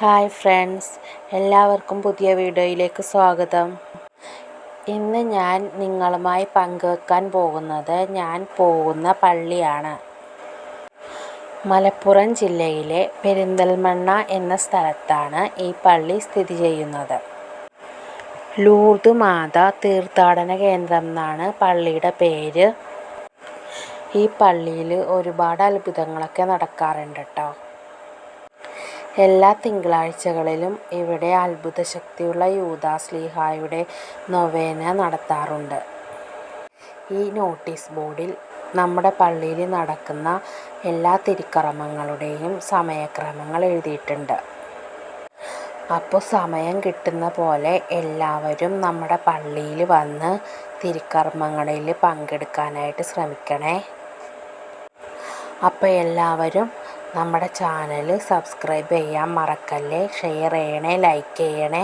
Hi friends, എല്ലാവർക്കും പുതിയ വീഡിയോയിലേക്ക് സ്വാഗതം. ഇന്ന് ഞാൻ നിങ്ങളുമായി പങ്കുവെക്കാൻ പോകുന്നത് ഞാൻ പോകുന്ന പള്ളിയാണ്. മലപ്പുറം ജില്ലയിലെ പെരിന്തൽമണ്ണ എന്ന സ്ഥലത്താണ് ഈ പള്ളി സ്ഥിതി ചെയ്യുന്നത്. ലൂർദ് മാതാ തീർത്ഥാടന കേന്ദ്രം എന്നാണ് പള്ളിയുടെ പേര്. ഈ പള്ളിയിൽ ഒരുപാട് അത്ഭുതങ്ങളൊക്കെ നടക്കാറുണ്ട് കേട്ടോ. എല്ലാ തിങ്കളാഴ്ചകളിലും ഇവിടെ അത്ഭുത ശക്തിയുള്ള യൂദാശ്ലീഹായുടെ നൊവേന നടത്താറുണ്ട്. ഈ നോട്ടീസ് ബോർഡിൽ നമ്മുടെ പള്ളിയിൽ നടക്കുന്ന എല്ലാ തിരുക്കർമ്മങ്ങളുടെയും സമയക്രമങ്ങൾ എഴുതിയിട്ടുണ്ട്. അപ്പോൾ സമയം കിട്ടുന്ന പോലെ എല്ലാവരും നമ്മുടെ പള്ളിയിൽ വന്ന് തിരുക്കർമ്മങ്ങളിൽ പങ്കെടുക്കാനായിട്ട് ശ്രമിക്കണേ. അപ്പോൾ എല്ലാവരും നമ്മുടെ ചാനൽ സബ്സ്ക്രൈബ് ചെയ്യാൻ മറക്കല്ലേ, ഷെയർ ചെയ്യണേ, ലൈക്ക് ചെയ്യണേ.